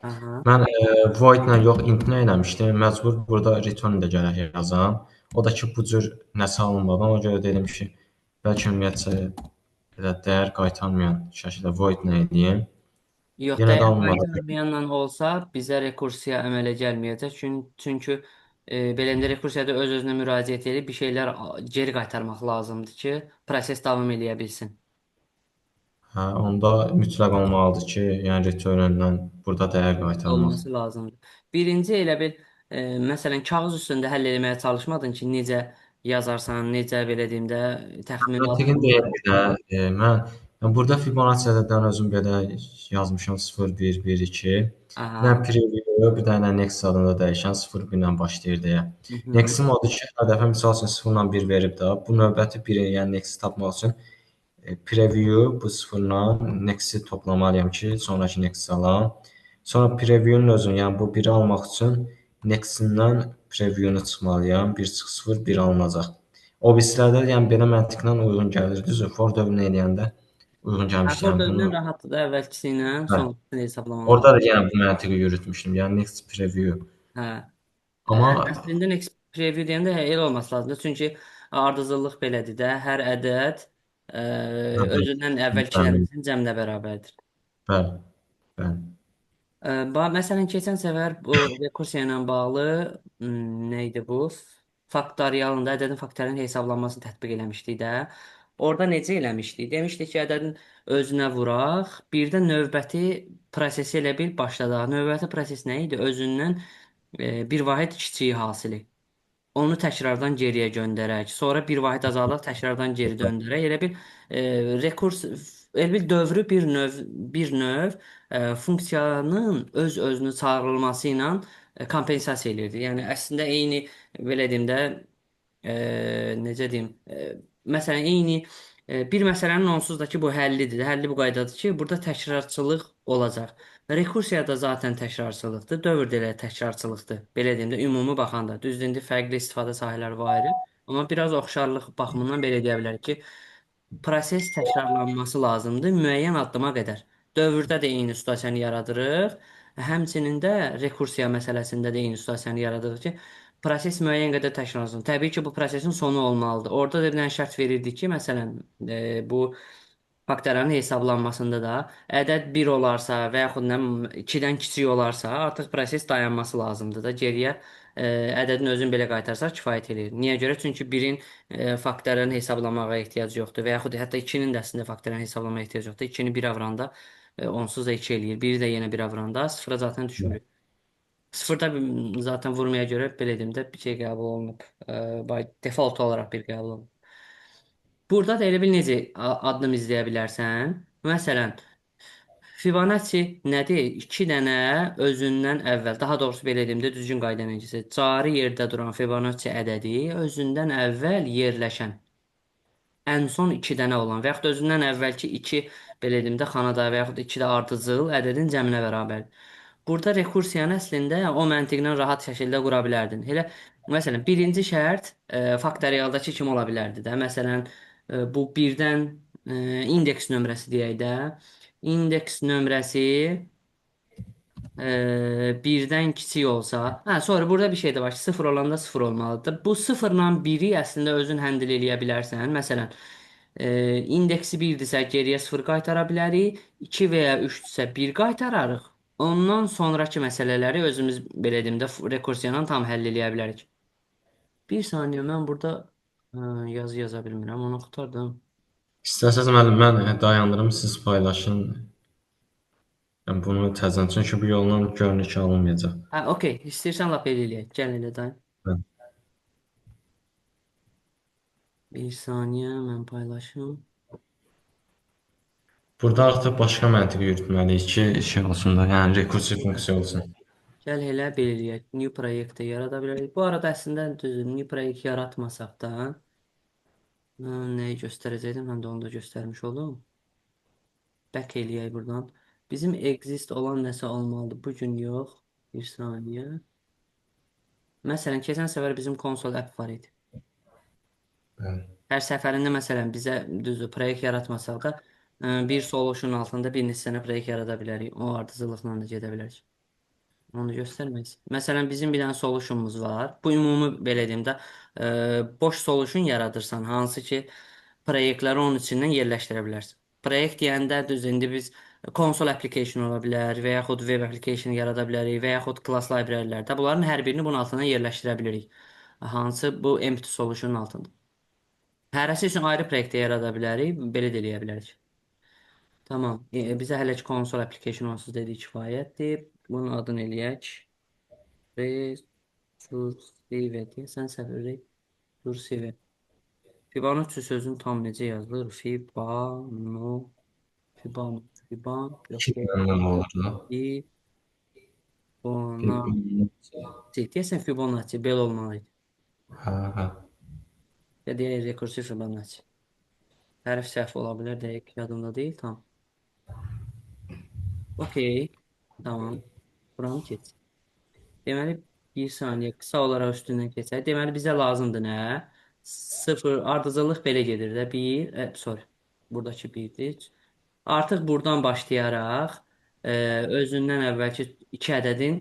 Aha. Mən void-la yox, int-nə eləmişdim. Məcbur burada return də gərək yazam. O da ki, bu cür nəsə alınmadan, ona görə dedim ki, bəlkə ümumiyyətcə belə dəyər qaytarmayan şəkildə void-nə edeyim. Yox, Yenə də dəyər alınmadı. qaytarmayanla olsa bizə rekursiya əmələ gəlməyəcək. Çünki beləndə rekursiyada öz-özünə müraciət edib bir şeylər geri qaytarmaq lazımdır ki, proses davam eləyə bilsin. Hə, onda mütləq olmalıdır ki, yəni return-lə burada dəyər qaytarmaq. Olması lazımdır. Birinci elə bil məsələn kağız üstündə həll etməyə çalışmadın ki, necə yazarsan, necə belə deyim də təxmini Məntiqin deyil addımlar. bir də, mən burada Fibonacci ədədlərini özüm belə yazmışam 0, 1, 1, 2. Bir dənə Aha. preview, bir dənə next adında dəyişən 0, 1 ilə başlayır deyə. Hı -hı. Next-im odur ki, hər dəfə misal üçün 0 ilə 1 verib də, bu növbəti 1-i, yəni next tapmaq üçün preview bu 0-la next-i toplamalıyam ki, sonrakı next alam. Sonra preview-nun özünü, yəni bu 1-i almaq üçün next-indən preview-nu çıxmalıyam. 1 çıx 0, 1 alınacaq. O birislərdə yəni belə məntiqlə uyğun gəlir. Düzdür, for dövrünü eləyəndə uyğun Ha, gəlmişdi. for Yəni bunu dövründən rahatdır da əvvəlkisi ilə hə, sonrakısını hesablamaq orada lazım. da yəni bu məntiqi yürütmüşdüm. Yəni next preview. Hə. Amma Əslində next preview deyəndə elə olması lazımdır. Çünki ardıcıllıq belədir də. Hər ədəd bəli, özündən bəli, əvvəlkilərin cəminə bərabərdir. bəli, bəli. Məsələn, keçən səfər bu rekursiya ilə bağlı nə idi bu? Faktorialında ədədin faktorialın hesablanmasını tətbiq eləmişdik də. Orada necə eləmişdik? Demişdik ki, ədədin özünə vuraq, bir də növbəti prosesi elə bil başladaq. Növbəti proses nə idi? Özündən bir vahid kiçiyi hasili. Onu təkrardan geriyə göndərək. Sonra bir vahid azaldaq, təkrardan geri döndərək. Elə bil rekurs elə bil dövrü bir növ funksiyanın öz-özünü çağırılması ilə kompensasiya eləyirdi. Yəni əslində eyni belə deyim də necə deyim, məsələn eyni bir məsələnin onsuz da ki bu həllidir. Həlli bu qaydadır ki, burada təkrarçılıq olacaq. Rekursiyada zaten təkrarçılıqdır, dövr də elə təkrarçılıqdır. Belə deyim də ümumi baxanda. Düzdür, indi fərqli istifadə sahələri var ayrı. Amma biraz oxşarlıq baxımından belə deyə bilərik ki, proses təkrarlanması lazımdır müəyyən addıma qədər. Dövrdə də eyni situasiyanı yaradırıq. Həmçinin də rekursiya məsələsində də eyni situasiyanı yaradırıq ki, proses müəyyən qədər təkrarlansın. Təbii ki, bu prosesin sonu olmalıdır. Orada da bir dənə şərt verirdi ki, məsələn, bu faktorların hesablanmasında da ədəd 1 olarsa və yaxud nə bilim 2-dən kiçik olarsa, artıq proses dayanması lazımdır da. Geriyə ədədin özünü belə qaytarsaq kifayət eləyir. Niyə görə? Çünki 1-in faktorlarını hesablamağa ehtiyac yoxdur və yaxud hətta 2-nin də əslində faktorlarını hesablamağa ehtiyac yoxdur. 2-ni 1-ə vuranda onsuz da 2 eləyir. 1-i də yenə 1-ə vuranda 0-a zaten düşmürük. Sıfırda zaten vurmaya görə belə deyim də bir şey qəbul olunub. By default olaraq bir qəbul olunub. Burada da elə bil necə addım izləyə bilərsən. Məsələn, Fibonacci nədir? 2 dənə özündən əvvəl, daha doğrusu belə deyim də düzgün qayda ilə cari yerdə duran Fibonacci ədədi özündən əvvəl yerləşən ən son 2 dənə olan və yaxud özündən əvvəlki 2 belə deyim də xanada və yaxud 2 də ardıcıl ədədin cəminə bərabərdir. Burada rekursiyanı əslində o məntiqlə rahat şəkildə qura bilərdin. Elə məsələn, birinci şərt faktorialdakı kimi ola bilərdi də. Məsələn, bu birdən indeks nömrəsi deyək də. İndeks nömrəsi birdən kiçik olsa, hə, sonra burada bir şey də var ki, 0 olanda 0 olmalıdır. Bu 0-la 1-i əslində özün həndl eləyə bilərsən. Məsələn, indeksi 1-dirsə geriyə 0 qaytara bilərik, 2 və ya 3-dürsə 1 qaytararıq. Ondan sonrakı məsələləri özümüz belə deyim də rekursiya ilə tam həll eləyə bilərik. Bir saniyə mən burada yazı yaza bilmirəm. Onu qurtardım. İstəsəz müəllim mən dayandırım, siz paylaşın. Yəni bunu təzədən çünki bu yolla görünür ki, alınmayacaq. Hə, okey. İstəyirsən lap elə eləyək. Gəl elə dayan. Hə. Bir saniyə mən paylaşım. Burada artıq başqa məntiq yürütməliyik ki, şey olsun da, yəni rekursiv funksiya olsun. Gəl elə belirləyək. New proyekt də yarada bilərik. Bu arada əslində düzdür. New proyekt yaratmasaq da nəyi göstərəcəkdim? Mən də onu da göstərmiş oldum. Back eləyək buradan. Bizim exist olan nəsə olmalıdır. Bu gün yox. Bir saniyə. Məsələn, keçən səfər bizim konsol app var idi. Bəli. Hər səfərində məsələn bizə düzdür proyekt yaratmasaq da Bir solution altında bir neçə dənə proyekt yarada bilərik. O ardıcıllıqla da gedə bilərik. Onu göstərməyiz. Məsələn, bizim bir dənə solutionumuz var. Bu ümumi belə deyim də, boş solution yaradırsan, hansı ki, proyektləri onun içindən yerləşdirə bilərsən. Proyekt deyəndə düz indi biz console application ola bilər və yaxud web application yarada bilərik və yaxud class library-lərdə. Bunların hər birini bunun altına yerləşdirə bilirik. Hansı bu empty solutionun altında. Hərəsi üçün ayrı proyektdə yarada bilərik, belə də eləyə bilərik. Tamam. Bizə hələ ki console application onsuz dedik kifayətdir. Bunun adını eləyək. Recursive deyəsən səhv Recursive. Fibonacci sözünün tam necə yazılır? İki Yox, dənə oldu. Fibonacci. Deyəsən Fibonacci belə olmalıydı. Hə, hə. Ya deyək rekursiv Fibonacci. Hərf səhv ola bilər, dəqiq yadımda deyil tam. Okey. Tamam. Buranı keç. Deməli, bir saniyə qısa olaraq üstündən keçək. Deməli, bizə lazımdır nə? Sıfır, ardıcıllıq belə gedir də. Bir, sorry. Buradakı birdir. Artıq buradan başlayaraq özündən əvvəlki iki ədədin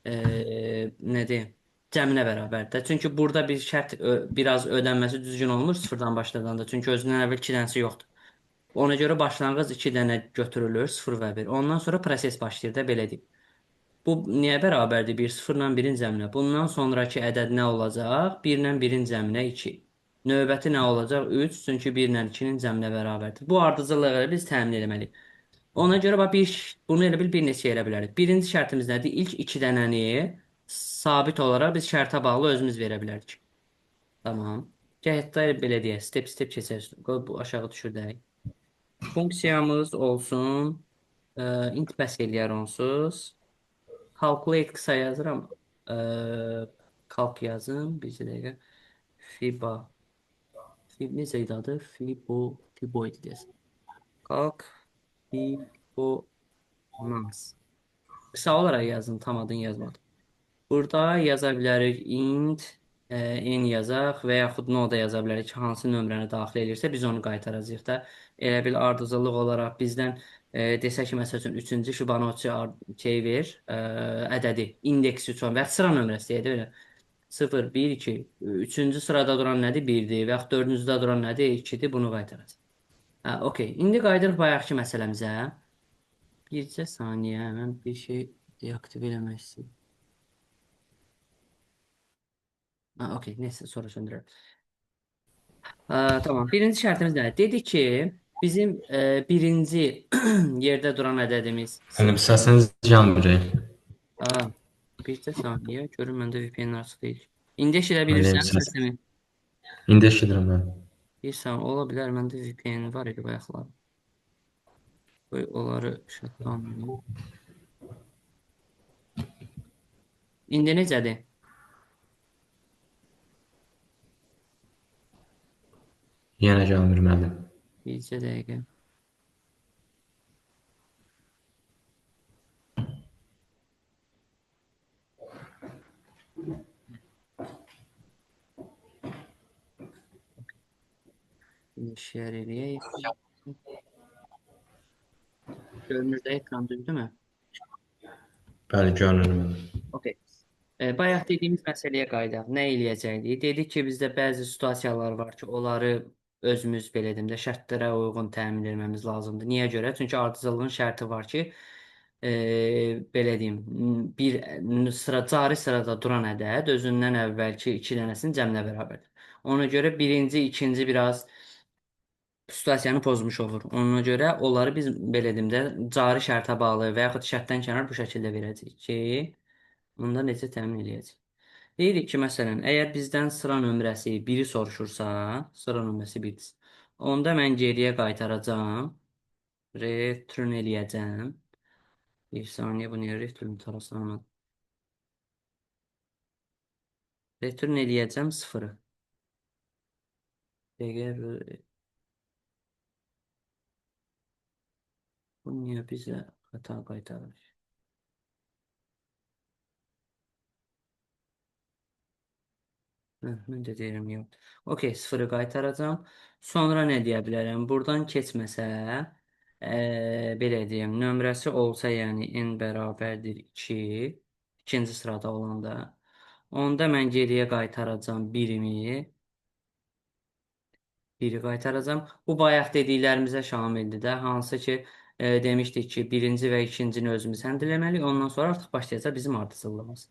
nə deyim, cəminə bərabərdir. Çünki burada bir şərt biraz ödənməsi düzgün olmur sıfırdan başladanda. Çünki özündən əvvəl iki dənəsi yoxdur. Ona görə başlanğıc iki dənə götürülür, 0 və 1. Ondan sonra proses başlayır da belə deyim. Bu niyə bərabərdir? 1 0 ilə 1-in cəminə. Bundan sonrakı ədəd nə olacaq? 1 ilə 1-in cəminə 2. Növbəti nə olacaq? 3. Çünki 1 ilə 2-nin cəminə bərabərdir. Bu ardıcıllığı biz təmin etməliyik. Ona görə bax bunu elə bil bir neçə yerə bilərik. Birinci şərtimiz nədir? İlk 2 dənəni sabit olaraq biz şərtə bağlı özümüz verə bilərik. Tamam. Cəhətdə belə deyək. Step keçək. Qoy bu aşağı düşürdək. Funksiyamız olsun. Int bəs eləyər onsuz. Calculate qısa yazıram. Calc yazım. Bir dəqiqə. Fiba. Necə idi adı? Fibo idi deyəsən. Calc. Fibonacci. Qısa olaraq yazdım. Tam adını yazmadım. Burada yaza bilərik int n yazaq və yaxud no da yaza bilərik ki, hansı nömrəni daxil edirsə biz onu qaytaracağıq da. Elə bil ardıcıllıq olaraq bizdən desək ki, məsəl üçün 3-cü Fibonacci şey ver, ədədi, indeksi üçün və ya sıra nömrəsi deyək də belə. 0, 1, 2, 3-cü sırada duran nədir? 1-dir və yaxud 4-cüdə duran nədir? 2-dir. Bunu qaytaracağıq. Hə, okey. İndi qayıdırıq bayaqki məsələmizə. Bircə saniyə, mən bir şey deaktiv eləmək istəyirəm. Ha, okey, neyse sonra söndürürüm. Tamam. Birinci şərtimiz nədir? Dedi ki, bizim birinci yerdə duran ədədimiz Mənim 0. səsiniz gəlmir. Bircə saniyə. Görün məndə VPN açıq deyil. İndi eşidə Mənim bilirsən səs. səsimi? İndi eşidirəm mən. Bir saniyə. Ola bilər məndə VPN var idi bayaqlar. Qoy onları şətlanmayayım. İndi necədir? Yenə gəlmir müəllim. Bircə dəqiqə. Bir share eləyək. Görünür də ekran düzdür mü? Bəli, görünür müəllim. Okey. Bayaq dediyimiz məsələyə qayıdaq. Nə eləyəcəkdik? Dedik ki, bizdə bəzi situasiyalar var ki, onları özümüz belə deyim də şərtlərə uyğun təmin etmemiz lazımdır. Niyə görə? Çünki ardıcıllığın şərti var ki, belə deyim, bir cari sırada duran ədəd özündən əvvəlki iki dənəsinin cəminə bərabərdir. Ona görə birinci, ikinci biraz situasiyanı pozmuş olur. Ona görə onları biz belə deyim də cari şərtə bağlı və yaxud şərtdən kənar bu şəkildə verəcəyik ki, bunda necə təmin edəcəyik. Deyirik ki, məsələn, əgər bizdən sıra nömrəsi 1-i soruşursa, sıra nömrəsi 1-dir. Onda mən geriyə qaytaracağam. Return eləyəcəm. Bir saniyə bu niyə return taraflanmadı? Return eləyəcəm 0-ı. Dəqiqə bu niyə bizə xəta qaytarır? Hə, mən də deyirəm yox. Okey, sıfırı qaytaracağam. Sonra nə deyə bilərəm? Buradan keçməsə, belə deyim, nömrəsi olsa, yəni n bərabərdir 2, ikinci sırada olanda, onda mən geriyə qaytaracağam birimi, biri qaytaracağam. Bu bayaq dediklərimizə şamildir də, hansı ki, demişdik ki, birinci və ikincini özümüz həll eləməliyik, ondan sonra artıq başlayacaq bizim ardıcıllığımız.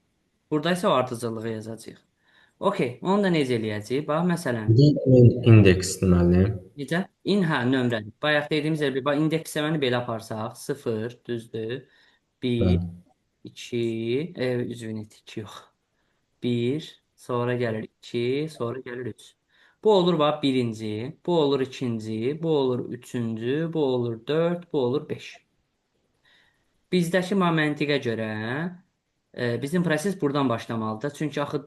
Burada isə o ardıcıllığı yazacağıq. Okey, onu da necə eləyəcəyik? Bax, məsələn, Bir də indeks deməli. necə? In, hə, nömrədir. Bayaq dediyimiz yerə bir bax, indeksləməni belə aparsaq, 0, düzdür? 1, Bəli. 2, üzvün et, 2 yox. 1, sonra gəlir 2, sonra gəlir 3. Bu olur bax birinci, bu olur ikinci, bu olur üçüncü, bu olur 4, bu olur 5. Bizdəki məntiqə görə bizim proses buradan başlamalıdır. Çünki axı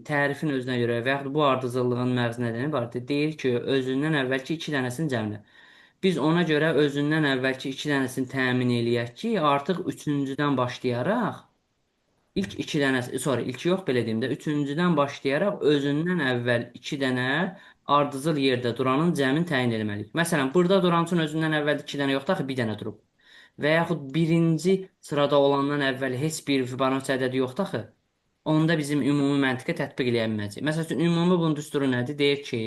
tərifin özünə görə və yaxud bu ardıcıllığın məğz nədəni var? Deyir ki, özündən əvvəlki 2 dənəsini cəmlə. Biz ona görə özündən əvvəlki 2 dənəsini təmin eləyək ki, artıq üçüncüdən başlayaraq İlk iki dənə, sorry, ilk yox belə deyim də, üçüncüdən başlayaraq özündən əvvəl iki dənə ardıcıl yerdə duranın cəmini təyin etməliyik. Məsələn, burada duran üçün özündən əvvəl iki dənə yoxdur, axı bir dənə durub. Və yaxud birinci sırada olandan əvvəl heç bir Fibonacci ədədi yoxdur axı. Onda bizim ümumi məntiqə tətbiq eləyə bilməyəcəyik. Məsəl üçün, ümumi bunun düsturu nədir? Deyir ki,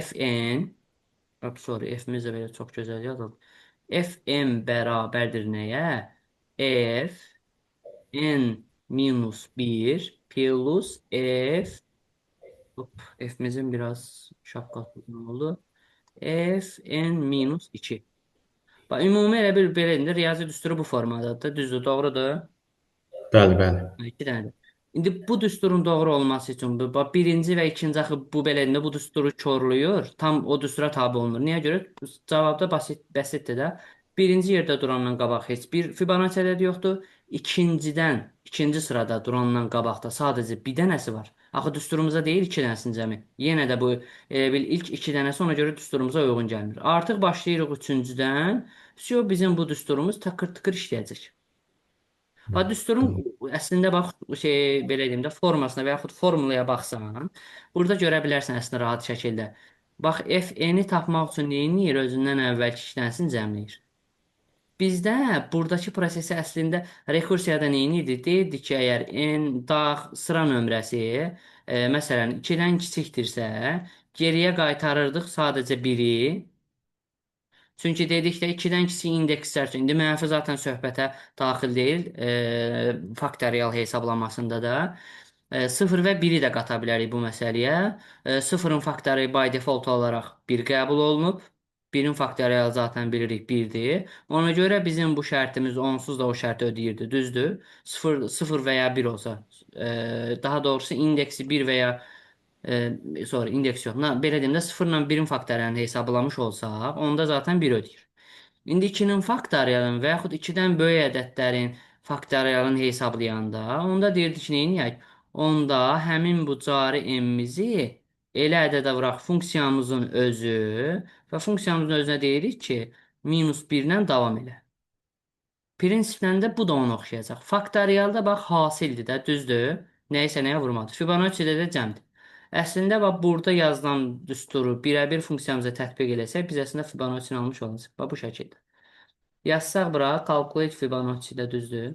Fn, sorry, F-imiz də belə çox gözəl yazılıb. Fn bərabərdir nəyə? F n minus bir plus f, hop, f'imizin biraz şapkası oldu. F n minus 2. Bax, ümumi elə bir belə indi riyazi düsturu bu formadadır. Düzdür, doğrudur. Bəli, bəli. İki dənədir. İndi bu düsturun doğru olması üçün bax, birinci və ikinci axı bu belədində bu düsturu korluyur. Tam o düstura tabe olunur. Niyə görə? Cavabda bəsitdir də. Birinci yerdə durandan qabaq heç bir Fibonacci ədədi yoxdur. İkincidən, ikinci sırada durandan qabaqda sadəcə bir dənəsi var. Axı düsturumuza deyil iki dənəsinin cəmi. Yenə də bu bil ilk iki dənəsi ona görə düsturumuza uyğun gəlmir. Artıq başlayırıq üçüncüdən. Bizim bu düsturumuz takır tıkır işləyəcək. Bax, düsturun əslində bax belə deyim də formasına və yaxud formulaya baxsan, burada görə bilərsən əslində rahat şəkildə. Bax, Fn-i tapmaq üçün nə edir? Özündən əvvəlki iki dənəsini cəmləyir. Bizdə buradakı prosesi əslində rekursiyada nə edirdi? Deyirdi ki, əgər n dağ sıra nömrəsi məsələn 2-dən kiçikdirsə, geriyə qaytarırdıq sadəcə 1-i. Çünki dedikdə 2-dən kiçik indekslər üçün indi mənfi zaten söhbətə daxil deyil, faktorial hesablamasında da 0 və 1-i də qata bilərik bu məsələyə. 0-ın faktoru by default olaraq 1 qəbul olunub. 1-in faktorialı zaten bilirik 1-dir. Ona görə bizim bu şərtimiz onsuz da o şərti ödəyirdi, düzdür? 0 və ya 1 olsa, daha doğrusu indeksi 1 və ya sonra indeks yox. Belə deyim də 0 ilə 1-in faktorialını hesablamış olsaq, onda zaten 1 ödəyir. İndi 2-nin faktorialını və yaxud 2-dən böyük ədədlərin faktorialını hesablayanda, onda deyirdik ki, neyini? Onda həmin bu cari m-mizi elə ədədə vuraq funksiyamızın özü və funksiyamızın özünə deyirik ki, minus 1 ilə davam elə. Prinsiplə də bu da ona oxşayacaq. Faktorialda bax hasildir də, düzdür? Nəyisə nəyə vurmadı. Fibonacci-də də cəmdir. Əslində bax burada yazılan düsturu birəbir funksiyamıza tətbiq eləsək, biz əslində Fibonacci-ni almış olacaq. Bax bu şəkildə. Yazsaq bura calculate Fibonacci-də düzdür?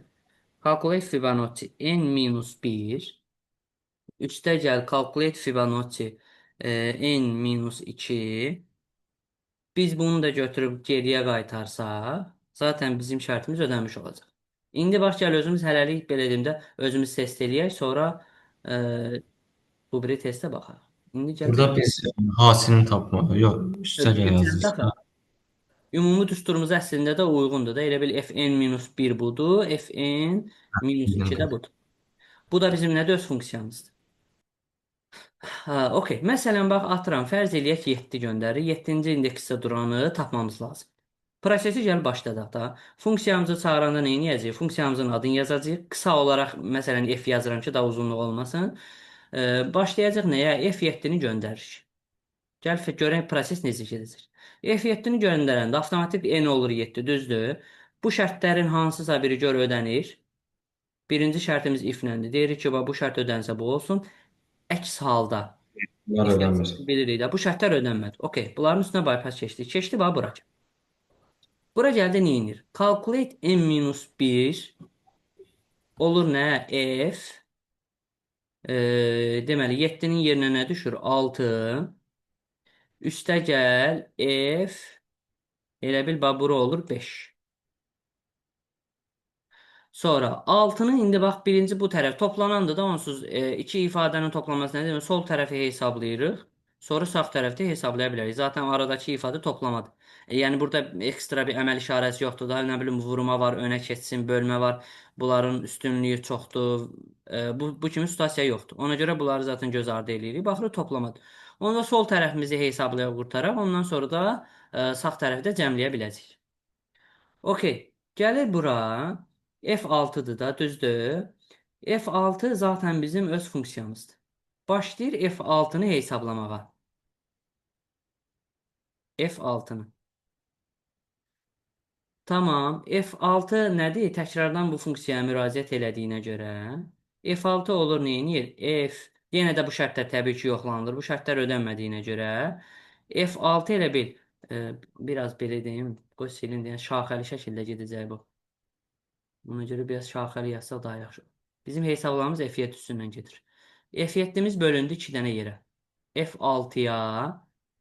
Calculate Fibonacci n minus 1. Üstə gəl calculate Fibonacci n minus 2. Biz bunu da götürüb geriyə qaytarsaq, zaten bizim şərtimiz ödənmiş olacaq. İndi bax gəl özümüz hələlik belə deyim də özümüz test eləyək, sonra bu biri testə baxaq. İndi gəl Burada biz hasilini tapmaq, yox, üstə gəl düzəltək yazırıq. axı. Ümumi düsturumuz əslində də uyğundur da. Elə bil fn-1 budur, fn-2 də budur. Bu da bizim nədir? Öz funksiyamızdır. Ha, okey. Məsələn, bax, atıram. Fərz eləyək 7 göndərir. 7-ci indeksdə duranı tapmamız lazım. Prosesi gəl başladaq da. Funksiyamızı çağıranda nə edəcəyik? Funksiyamızın adını yazacağıq. Qısa olaraq, məsələn, f yazıram ki, daha uzunluq olmasın. Başlayacaq nəyə? F7-ni göndəririk. Gəl görək proses necə gedəcək. F7-ni göndərəndə avtomatik n olur 7, düzdür? Bu şərtlərin hansısa biri gör ödənir. Birinci şərtimiz if-ləndir. Deyirik ki, bu şərt ödənsə bu olsun. Əks halda Bunlar ödənmir. iflas bilirik də. Bu şərtlər ödənmədi. Okey. Bunların üstünə bypass keçdik. Keçdi bax bura. Bura gəldi neyinir? Calculate n-1 olur nə? F deməli 7-nin yerinə nə düşür? 6. Üstə gəl F elə bil bax bura olur 5. Sonra altının indi bax birinci bu tərəf toplanandır da onsuz iki ifadənin toplanması nə demək? Sol tərəfi hesablayırıq. Sonra sağ tərəfdə hesablaya bilərik. Zaten aradakı ifadə toplamadır. Yəni burada ekstra bir əməl işarəsi yoxdur da. Nə bilim vurma var, önə keçsin, bölmə var. Bunların üstünlüyü çoxdur. Bu kimi situasiya yoxdur. Ona görə bunları zaten göz ardı eləyirik. Baxırıq toplamadır. Onda sol tərəfimizi hesablayıb qurtaraq. Ondan sonra da sağ tərəfi də cəmləyə biləcəyik. Okey. Gəlir bura. F6'dır da, düzdür? F6 zaten bizim öz funksiyamızdır. Başlayır F6'nı hesablamağa. F6'nı. Tamam. F6 nədir? Təkrardan bu funksiyaya müraciət elədiyinə görə. F6 olur neyinir? Yenə də bu şərtlər təbii ki yoxlanılır. Bu şərtlər ödənmədiyinə görə. F6 elə bil. Biraz belə deyim. Qoy silin deyən şaxəli şəkildə gedəcək bu. Ona görə biraz şaxəli yazsaq daha yaxşı. Bizim hesablamamız F7 üstündən gedir. F7'miz bölündü 2 dənə yerə. F6'ya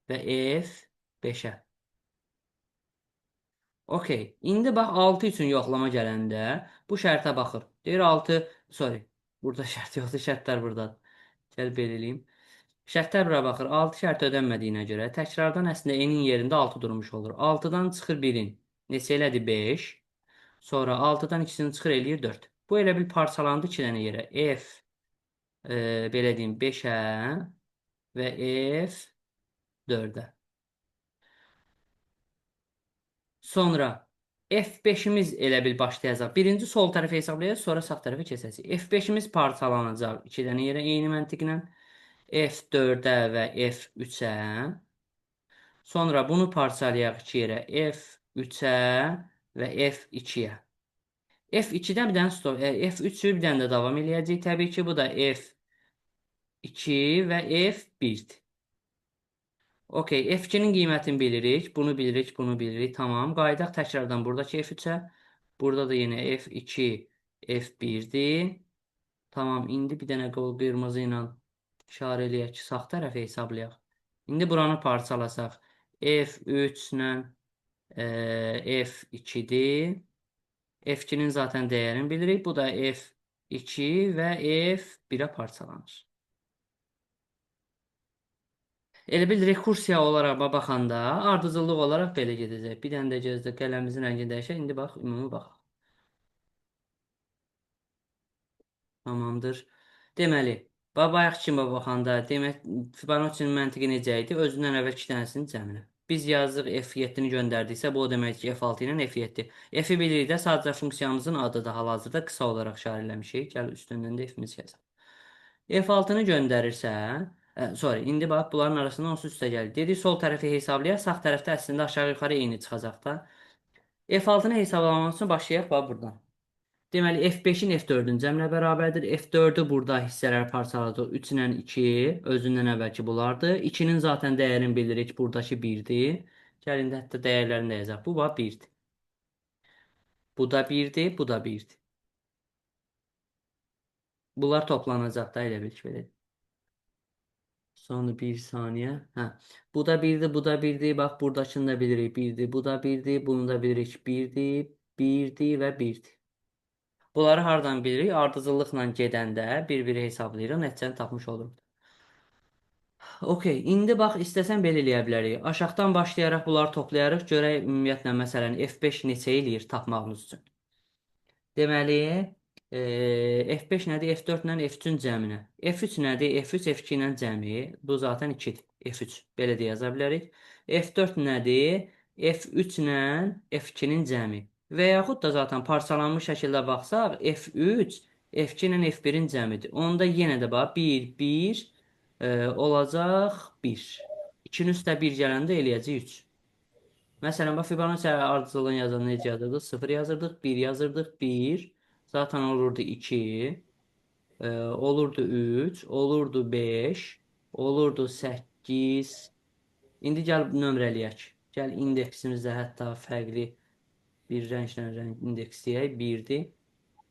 və F5'ə. Okey. İndi bax 6 üçün yoxlama gələndə bu şərtə baxır. Deyir 6, sorry. Burada şərt yoxdur, şərtlər buradadır. Gəl belə eləyim. Şərtlər bura baxır. 6 şərt ödənmədiyinə görə təkrardan əslində n-in yerində 6 durmuş olur. 6-dan çıxır 1-in. Neçə elədi? 5. Sonra 6-dan 2-sini çıxır eləyir 4. Bu elə bil parçalandı 2 dənə yerə. F belə deyim 5-ə və F 4-ə. Sonra F5'imiz elə bil başlayacaq. Birinci sol tərəfi hesablayacaq, sonra sağ tərəfi keçəcək. F5'imiz parçalanacaq 2 dənə yerə eyni məntiqlə. F4-ə və F3-ə. Sonra bunu parçalayaq 2 yerə. F3-ə və F2-yə. F2-dən bir dənə stop, F3-ü bir dənə də davam eləyəcək. Təbii ki, bu da F2 və F1-dir. Okey, F2'nin qiymətini bilirik. Bunu bilirik, bunu bilirik. Tamam. Qayıdaq təkrardan buradakı F3'ə. Burada da yenə F2, F1'dir. Tamam. İndi bir dənə qırmızı ilə işarə eləyək ki, sağ tərəfi hesablayaq. İndi buranı parçalasaq. F3 ilə F2'dir. F2'nin zaten dəyərini bilirik. Bu da F2 və F1'ə parçalanır. Elə bil rekursiya olaraq baxanda ardıcıllıq olaraq belə gedəcək. Bir dənə də gözlə qələmimizin rəngini dəyişək. İndi bax, ümumi bax. Tamamdır. Deməli, bayaq kimi baxanda demək Fibonacci məntiqi necə idi? Özündən əvvəl 2 dənəsinin cəmini. Biz yazıq F7-ni göndərdiksə, bu o demək ki, F6 ilə F7. F-i bilirik də sadəcə funksiyamızın adıdır hal-hazırda qısa olaraq işarələmişik. Gəl üstündən də F-imiz yazaq. F6-nı göndərirsən, sorry, indi bax bunların arasında onsuz üstə gəlir. Dedik sol tərəfi hesablayaq, sağ tərəfdə əslində aşağı-yuxarı eyni çıxacaq da. F6-nı hesablamamaq üçün başlayaq bax buradan. Deməli F5-in F4-ün cəmlə bərabərdir. F4-ü burada hissələr parçaladıq. 3 ilə 2 özündən əvvəlki bulardır. 2-nin zaten dəyərini bilirik. Buradakı 1-dir. Gəlin də hətta dəyərlərini də yazaq. Bu bax 1-dir. Bu da 1-dir, bu da 1-dir. Bunlar toplanacaq da elə bil ki, belə. Sonra bir saniyə. Hə. Bu da 1-dir, bu da 1-dir. Bax buradakını da bilirik. 1-dir, bu da 1-dir. Bunu da bilirik. 1-dir, 1-dir və 1-dir. Bunları hardan bilirik? Ardıcıllıqla gedəndə bir-biri hesablayırıq, nəticəni tapmış oluruq. Okey, indi bax istəsən belə eləyə bilərik. Aşağıdan başlayaraq bunları toplayarıq, görək ümumiyyətlə məsələn F5 neçə eləyir tapmağımız üçün. Deməli, F5 nədir? F4 ilə F3-ün cəminə. F3 nədir? F3 F2 ilə cəmi. Bu zaten 2-dir. F3. Belə də yaza bilərik. F4 nədir? F3 ilə F2-nin cəmi. Və yaxud da zaten parçalanmış şəkildə baxsaq, F3 F2 ilə F1-in cəmidir. Onda yenə də bax 1, 1 olacaq 1. 2-nin üstə 1 gələndə eləyəcək 3. Məsələn, bax Fibonacci ardıcıllığını yazanda necə yazırdıq? 0 yazırdıq, 1 yazırdıq, 1. Zaten olurdu 2. Olurdu 3, olurdu 5, olurdu 8. İndi gəl nömrələyək. Gəl indeksimizdə hətta fərqli bir rənglə indeksləyək. 1-dir,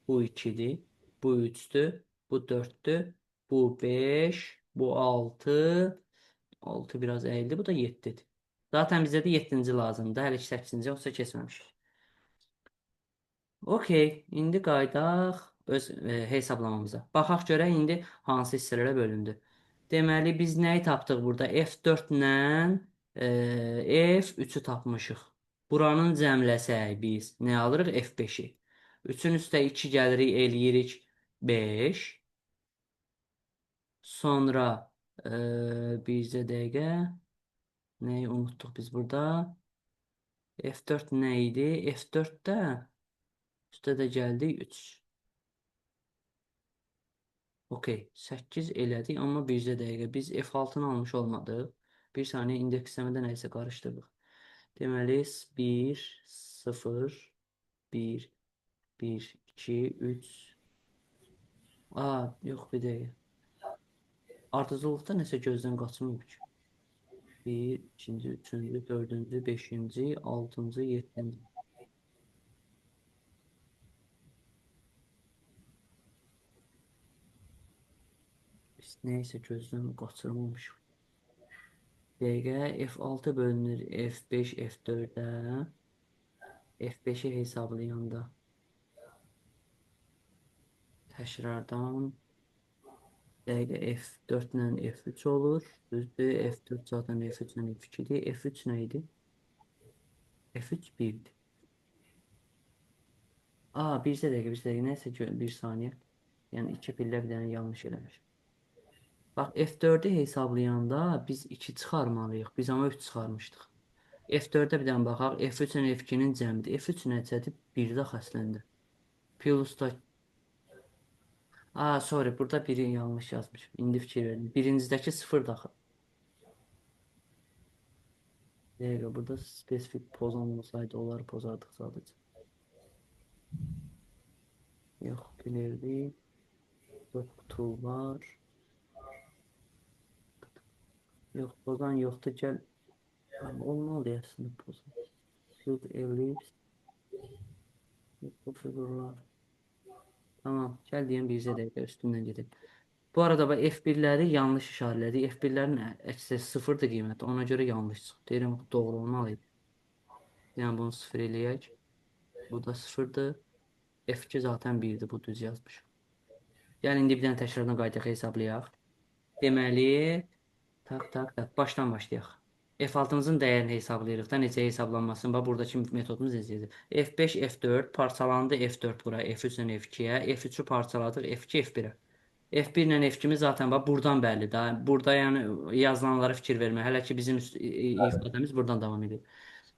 bu 2-dir, bu 3-dür, bu 4-dür, bu 5, bu 6, 6 biraz əyildi, bu da 7-dir. Zaten bizə də 7-ci lazımdır. Hələ ki 8-ci yoxsa keçməmişik. Okey, indi qayıdaq öz hesablamamıza. Baxaq görək indi hansı hissələrə bölündü. Deməli biz nəyi tapdıq burada? F4 ilə F3-ü tapmışıq. Buranın cəmləsək biz nə alırıq? F5-i. 3-ün üstə 2 gəlirik, eləyirik 5. Sonra bizə dəqiqə nəyi unutduq biz burada? F4 nə idi? F4-də üstə də gəldik 3. Okey, 8 elədik, amma bircə dəqiqə. Biz F6-nı almış olmadıq. Bir saniyə indeksləmədə nəyisə qarışdırdıq. Deməli, 1, 0, 1, 1, 2, 3. Yox, bir dəqiqə. Ardıcıllıqda nəsə gözdən qaçmayıb ki. 1, 2-ci, 3-cü, 4-cü, 5-ci, 6-cı, 7-ci. Biz nəysə gözdən qaçırmamışıq. Dəqiqə F6 bölünür F5, F4-ə. F5-i hesablayanda təkrardan dəqiqə F4 ilə F3 olur. Düzdür, F4 zaten F3 ilə F2-dir. F3 nə idi? F3 1-dir. Bircə dəqiqə, bir dəqiqə. Nəsə bir saniyə. Yəni 2 pillə bir dənə yanlış eləmiş. Bax, F4-ü hesablayanda biz 2 çıxarmalıyıq. Biz amma 3 çıxarmışdıq. F4-ə bir dənə baxaq. F3 ilə F2-nin cəmidir. F3 nəticədir 1-də xəsləndə. Plusda sorry, burada biri yanlış yazmışım. İndi fikir verdim. Birincidəki 0 daxil. Dəqiqə, burada spesifik pozan olsaydı, onları pozardıq sadəcə. Yox, bilirdik. 4 kutu var. Yox, pozan yoxdur, gəl. Olmalı əslində pozan. Cube ellipse. Bu figurlar. Tamam, gəl deyəm bircə dəqiqə üstündən gedək. Bu arada F1'ləri yanlış işarələdik. F1'lərin əksi 0'dır qiyməti. Ona görə yanlış çıxdı. Deyirəm, doğru olmalıydı. Yəni bunu 0 eləyək. Bu da 0'dır. F2 zaten 1'dir. Bu düz yazmış. Yəni indi bir dənə təkrardan qaydaq hesablayaq. Deməli, başdan başlayaq. F6-mızın dəyərini hesablayırıq da necə hesablanmasın. Bax, buradakı metodumuz necədir? F5, F4 parçalandı F4 bura, F3 ilə F2-yə. F3-ü parçaladıq F2, F1-ə. F1 ilə F2-miz zaten bax, buradan bəlli da. Burada yəni yazılanlara fikir vermək. Hələ ki bizim ifadəmiz buradan davam edir.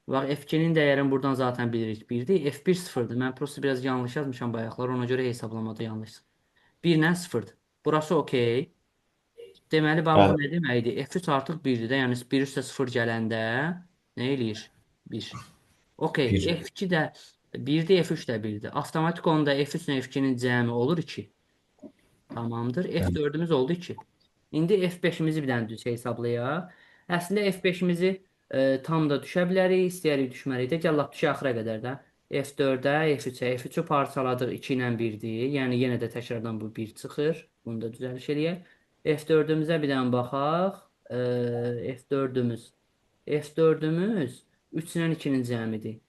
Bax, F2-nin dəyərini buradan zaten bilirik. 1-dir. F1 0'dır. Mən prosta biraz yanlış yazmışam bayaqlar. Ona görə hesablamada yanlış. 1 ilə 0'dır. Burası okey. Deməli, bax, bu Bəli, nə deməkdir? F3 artıq 1-dir də. Yəni 1 üstə 0 gələndə nə eləyir? 1. Okey. 1. F2 də 1-dir, F3 də 1-dir. Avtomatik onda F3 ilə F2-nin cəmi olur 2. Tamamdır. Bəli. F4'ümüz oldu 2. İndi F5'imizi bir dənə düz hesablayaq. Əslində F5'imizi tam da düşə bilərik, istəyərik düşmərik də. Gəl lap düşə axıra qədər də. F4-ə, F3-ə, F3-ü parçaladıq 2 ilə 1-dir. Yəni yenə də təkrardan bu 1 çıxır. Bunu da düzəliş eləyək. F4'ümüzə bir dənə baxaq. F4'ümüz. F4'ümüz 3 ilə 2-nin cəmidir.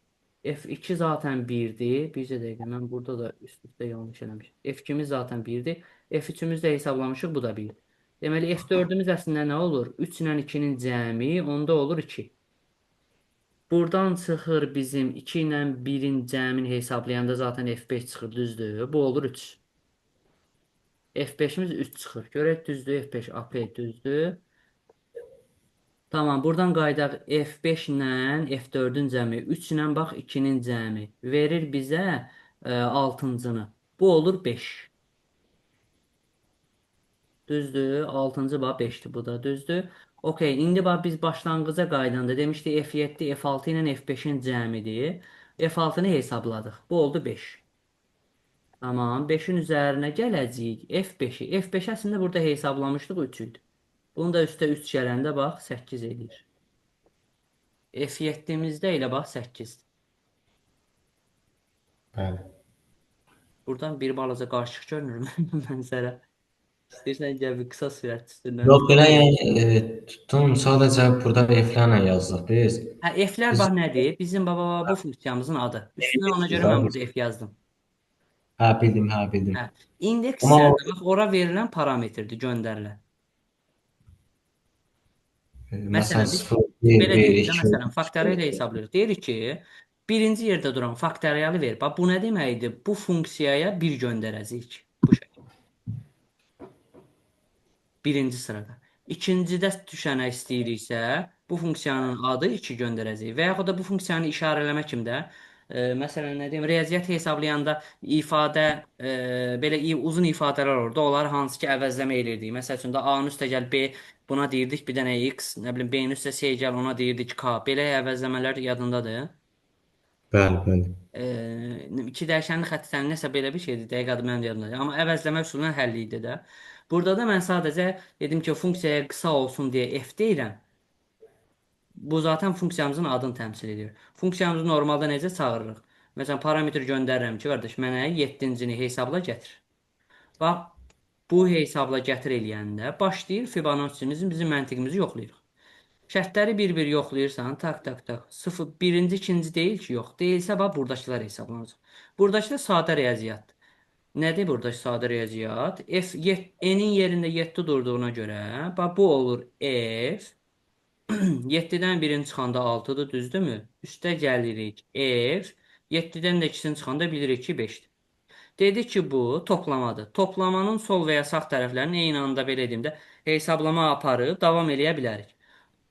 F2 zaten 1'dir. Bircə dəqiqə, mən burada da üst-üstə yanlış eləmişim. F2'miz zaten 1'dir. F3'ümüzü də hesablamışıq, bu da 1. Deməli, F4'ümüz əslində nə olur? 3 ilə 2-nin cəmi, onda olur 2. Buradan çıxır bizim 2 ilə 1-in cəmini hesablayanda zaten F5 çıxır, düzdür. Bu olur 3. F5'imiz 3 çıxır. Görək, düzdür, F5 AP düzdür. Tamam, buradan qaydaq F5 ilə F4-ün cəmi, 3 ilə bax 2-nin cəmi verir bizə 6-cını. Bu olur 5. Düzdür, 6-cı bax 5'dir, bu da düzdür. Okey, indi bax biz başlanğıca qaydanda demişdik F7, F6 ilə F5-in cəmidir. F6-nı hesabladıq. Bu oldu 5. Tamam. 5-in üzərinə gələcəyik. F5-i. F5 əslində burada hesablamışdıq 3 idi. Bunu da üstə 3 gələndə bax 8 edir. F7-imizdə elə bax 8-dir. Bəli. Buradan bir balaca qarışıq görünür mənzərə. İstəyirsən gəl bir qısa sürət üstündən. Yox, belə yəni tutdum, sadəcə burada F-lərlə yazdıq biz. Hə, F-lər Biz bax nədir? Bizim baba bu funksiyamızın adı. Üstünə ona görə mən burada F yazdım. hə bildim, hə bildim. Hə, indeks Amma isə o bax ora verilən parametrdir, göndərilən. məsələn Məsələn, biz 0, 1, belə 1, deyirik də, 2, məsələn, faktorial hesablayırıq. Deyirik ki, birinci yerdə duran faktorialı ver. Bax, bu nə deməkdir? Bu funksiyaya 1 göndərəcəyik. Bu şəkildə. Birinci sırada. İkincidə düşənə istəyiriksə, bu funksiyanın adı 2 göndərəcəyik. Və yaxud da bu funksiyanı işarələmə kimdə? Məsələn, nə deyim, riyaziyyat hesablayanda ifadə, belə uzun ifadələr orada, onları hansı ki əvəzləmə elirdik. Məsəl üçün də A-nın üstə gəl B, buna deyirdik bir dənə X, nə bilim B-nin üstə C gəl, ona deyirdik K. Belə əvəzləmələr yadındadır. bəli, bəli. 2 dəyişənli xəttdən nəsə belə bir şeydir. Dəqiq adı mənim yadımda deyil. Amma əvəzləmə üsulunun həlli idi də. Burada da mən sadəcə dedim ki, funksiyaya qısa olsun deyə f deyirəm. Bu zaten funksiyamızın adını təmsil edir. Funksiyamızı normalda necə çağırırıq? Məsələn, parametr göndərirəm ki, qardaş, mənə 7-cini hesabla gətir. Bax, bu hesabla gətir eləyəndə başlayır Fibonacci-mizin bizim məntiqimizi yoxlayırıq. Şərtləri bir-bir yoxlayırsan, tak tak tak. 0, birinci, ikinci deyil ki, yox. Deyilsə bax buradakılar hesablanacaq. Buradakı da sadə riyaziyyat. Nədir buradakı sadə riyaziyyat? N-in yerində 7 durduğuna görə, bax bu olur f. 7-dən birini çıxanda 6-dır, düzdürmü? Üstə gəlirik f. 7-dən də 2-sini çıxanda bilirik ki 5-dir. Dedi ki bu toplamadır. Toplamanın sol və ya sağ tərəflərini eyni anda belə edeyim də hesablama aparıb davam eləyə bilərik.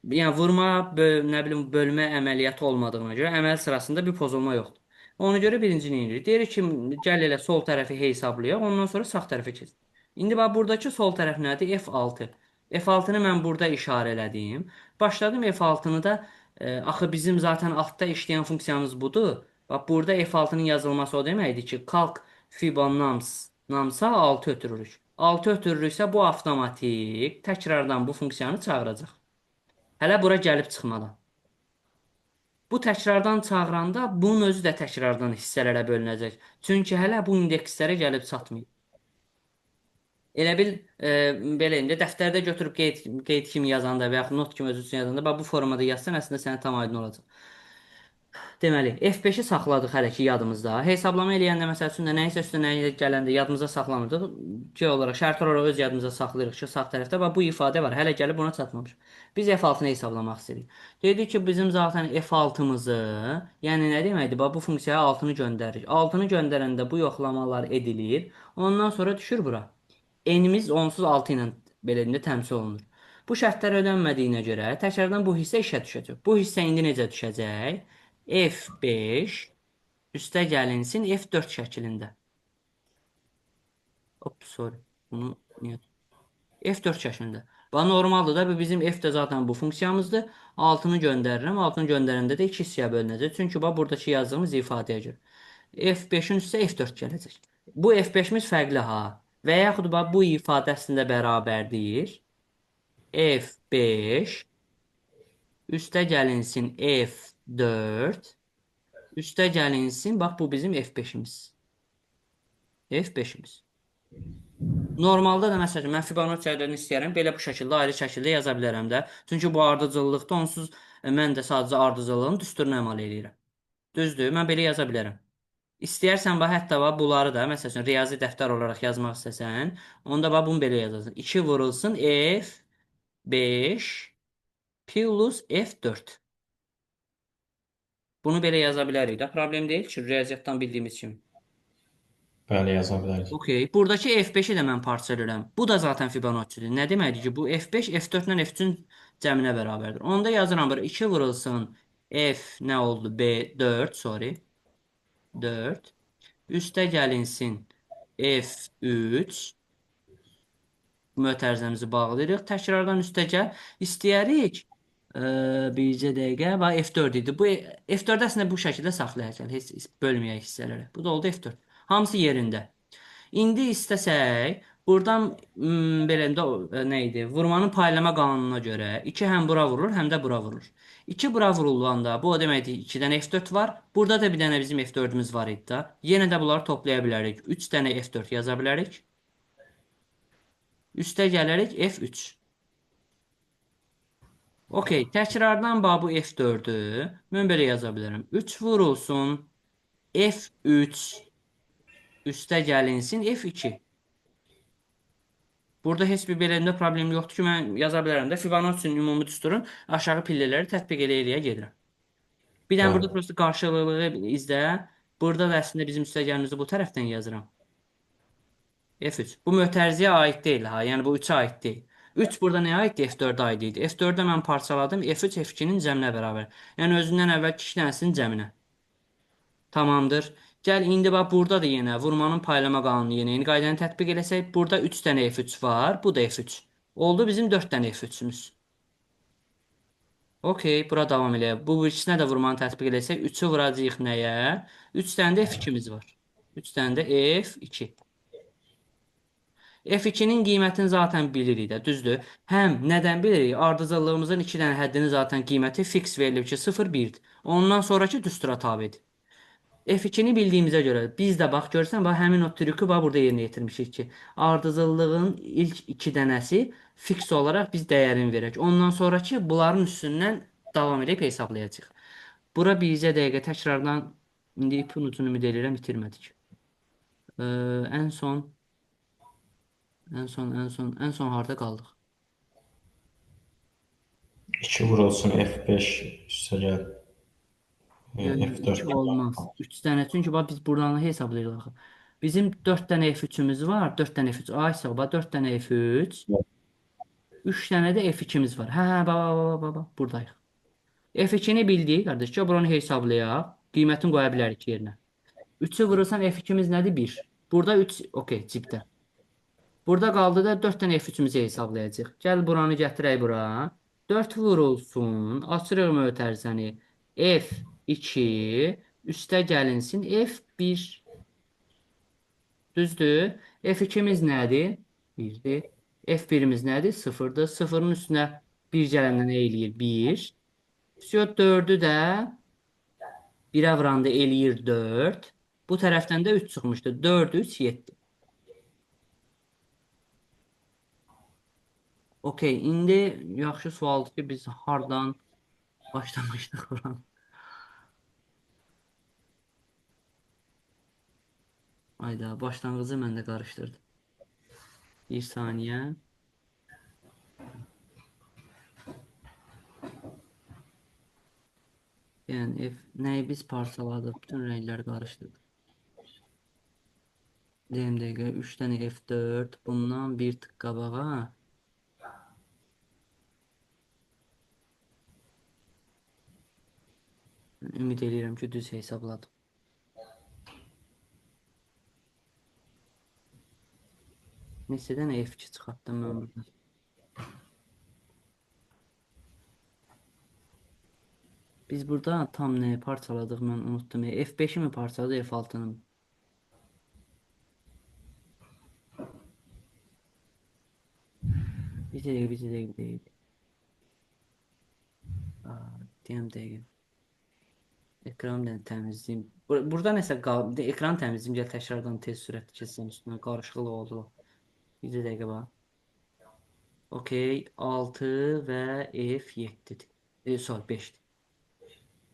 Yəni vurma, nə bilim bölmə əməliyyatı olmadığına görə əməl sırasında bir pozulma yoxdur. Ona görə birincini indiririk. Deyirik ki, gəl elə sol tərəfi hesablayaq, ondan sonra sağ tərəfə keç. İndi bax buradakı sol tərəf nədir? F6. F6-nı mən burada işarə elədim. Başladım F6-nı da axı bizim zaten altda işləyən funksiyamız budur. Bax burada F6-nın yazılması o deməkdir ki, calc Fibonacci namsa 6 ötürürük. 6 ötürürüksə bu avtomatik təkrardan bu funksiyanı çağıracaq. Hələ bura gəlib çıxmadan. Bu təkrardan çağıranda bunun özü də təkrardan hissələrə bölünəcək. Çünki hələ bu indekslərə gəlib çatmayıb. Elə bil belə indi dəftərdə götürüb qeyd kimi yazanda və yaxud not kimi özü üçün yazanda bax bu formada yazsan əslində sənə tam aydın olacaq. Deməli, F5-i saxladıq hələ ki yadımızda. Hesablama eləyəndə məsəl üçün də nəyisə üstünə gələndə yadımıza saxlamırdıq. Şey olaraq, şərt olaraq öz yadımıza saxlayırıq ki, sağ tərəfdə bax bu ifadə var. Hələ gəlib buna çatmamış. Biz F6-nı hesablamaq istəyirik. Dedik ki, bizim zaten F6-mızı, yəni nə deməkdir? Bax bu funksiyaya 6-nı göndəririk. 6-nı göndərəndə bu yoxlamalar edilir. Ondan sonra düşür bura. N-imiz onsuz 6 ilə belə indi təmsil olunur. Bu şərtlər ödənmədiyinə görə təkrardan bu hissə işə düşəcək. Bu hissə indi necə düşəcək? F5 üstə gəlinsin F4 şəklində. Hop, sorry. Bunu niyə? F4 şəklində. Bax normaldır da, bu bizim F də zaten bu funksiyamızdır. 6-nı göndərirəm. 6-nı göndərəndə də 2 hissəyə bölünəcək. Çünki bax buradakı yazdığımız ifadəyə görə. F5-in üstə F4 gələcək. Bu F5-imiz fərqli ha. Və yaxud bax bu ifadə əslində bərabərdir. F5 üstə gəlinsin F4 üstə gəlinsin. Bax bu bizim F5-imiz. F5-imiz. Normalda da məsələn mən Fibonacci ədədini istəyirəm. Belə bu şəkildə ayrı şəkildə yaza bilərəm də. Çünki bu ardıcıllıqda onsuz mən də sadəcə ardıcıllığın düsturunu əməl edirəm. Düzdür? Mən belə yaza bilərəm. İstəyərsən bax hətta bax bunları da məsəl üçün riyazi dəftər olaraq yazmaq istəsən, onda bax bunu belə yazasan. 2 vurulsun F5 plus F4. Bunu belə yaza bilərik də. Problem deyil ki, riyaziyyatdan bildiyimiz kimi. Bəli, yaza bilərik. Okey. Buradakı F5-i də mən parçalayıram. Bu da zaten Fibonacci-dir. Nə deməkdir ki, bu F5 F4-dən F3-ün cəminə bərabərdir. Onda yazıram bura 2 vurulsun F nə oldu? B4, sorry. 4. Üstə gəlinsin F3. Mötərizəmizi bağlayırıq. Təkrardan üstə gəl. İstəyərik bircə dəqiqə. Bax F4 idi. Bu F4 əslində bu şəkildə saxlayacaq. Heç bölməyək hissələrə. Bu da oldu F4. Hamısı yerində. İndi istəsək, buradan belə nə idi? Vurmanın paylama qanununa görə 2 həm bura vurur, həm də bura vurur. 2 bura vurulanda bu o deməkdir 2 dənə F4 var. Burada da bir dənə bizim F4-ümüz var idi da. Yenə də bunları toplaya bilərik. 3 dənə F4 yaza bilərik. Üstə gələrək F3. Okey, təkrardan bax bu F4-ü mən belə yaza bilərəm. 3 vurulsun F3 üstə gəlinsin F2. Burada heç bir beləndə problem yoxdur ki, mən yaza bilərəm də Fibonacci-nin ümumi düsturun aşağı pillələri tətbiq eləyə gedirəm. Bir dənə burada Bəli. prosta qarşılığı izlə. Burada da əslində bizim üstəgəlimizi bu tərəfdən yazıram. F3. Bu mötərizəyə aid deyil ha. Yəni bu 3-ə aid deyil. 3 burada nəyə aiddir? F4-ə aid idi. F4-də mən parçaladım. F3 F2-nin cəminə bərabər. Yəni özündən əvvəl 2 dənəsinin cəminə. Tamamdır. Gəl indi bax burada da yenə vurmanın paylama qanunu yenə yeni qaydanı tətbiq eləsək, burada 3 dənə F3 var, bu da F3. Oldu bizim 4 dənə F3-ümüz. Okey, bura davam eləyək. Bu ikisinə də vurmanı tətbiq eləsək, 3-ü vuracağıq nəyə? 3 dənə də F2-miz var. 3 dənə də F2. F2-nin qiymətini zaten bilirik də, düzdür? Həm nədən bilirik? Ardıcıllığımızın 2 dənə həddinin zaten qiyməti fix verilib ki, 0, 1-dir. Ondan sonraki düstura tabidir. F2-ni bildiyimizə görə biz də bax görsən bax həmin o trükü bax burada yerinə yetirmişik ki, ardıcıllığın ilk 2 dənəsi fix olaraq biz dəyərini verək. Ondan sonraki bunların üstündən davam edib hesablayacağıq. Bura bizə dəqiqə təkrardan indi ipin ucunu ümid edirəm itirmədik. Ən son ən son harda qaldıq? 2 vurulsun F5 üstə gəl. Yəni F4. 2 olmaz. 3 dənə çünki bax biz buradan hesablayırıq axı. Bizim 4 dənə F3-ümüz var. 4 dənə F3. Ay sağ bax 4 dənə F3. 3 dənə də F2-miz var. Hə, bax, buradayıq. F2-ni bildik, qardaş. Gəl buranı hesablayaq. Qiymətini qoya bilərik yerinə. 3-ü vurursan F2-miz nədir? 1. Burada 3, okey, cibdə. Burada qaldı da 4 dənə F3-ümüzü hesablayacağıq. Gəl buranı gətirək bura. 4 vurulsun. Açırıq mötərizəni. F2 üstə gəlinsin F1. Düzdür? F2-miz nədir? 1-dir. F1-imiz nədir? 0-dır. 0-ın üstünə 1 gələndə nə eləyir? 1. Vəsiyo 4-ü də 1-ə vuranda eləyir 4. Bu tərəfdən də 3 çıxmışdı. 4, 3, 7. Okey, indi yaxşı sualdır ki, biz hardan başlamışdıq buranı. Ayda, başlanğıcı mən də qarışdırdım. Bir saniyə. Yəni, nəyi biz parçaladıq? Bütün rəngləri qarışdırdık. Deyim dəqiqə, 3 dənə F4, bundan bir tık qabağa. Ümid edirəm ki, düz hesabladım. Neçə dənə F2 çıxartdım mən burada. Biz burada tam nəyi parçaladıq mən unuttum. F5-i mi parçaladı, F6-nı mı? Bir dəqiqə. Deyəm dəqiqə. Ekranı təmizləyim. Burada nəsə qaldı. Ekran təmizləyim. Gəl təkrardan tez sürətli keçsəm üstündən. Qarışıqlıq oldu. Bir dəqiqə bax. Okey. 6 və F7-dir. Sorry, 5-dir.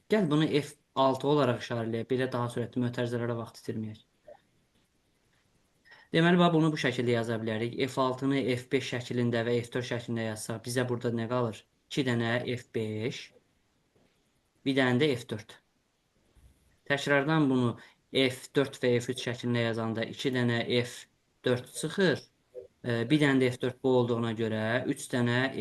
Gəl bunu F6 olaraq işarələyək. Belə daha sürətli mötərizələrə vaxt itirməyək. Deməli, bax, bunu bu şəkildə yaza bilərik. F6-nı F5 şəklində və F4 şəklində yazsaq, bizə burada nə qalır? 2 dənə F5, bir dənə də F4. Təkrardan bunu F4 və F3 şəklində yazanda 2 dənə F4 çıxır. Bir dənə də F4 bu olduğuna görə 3 dənə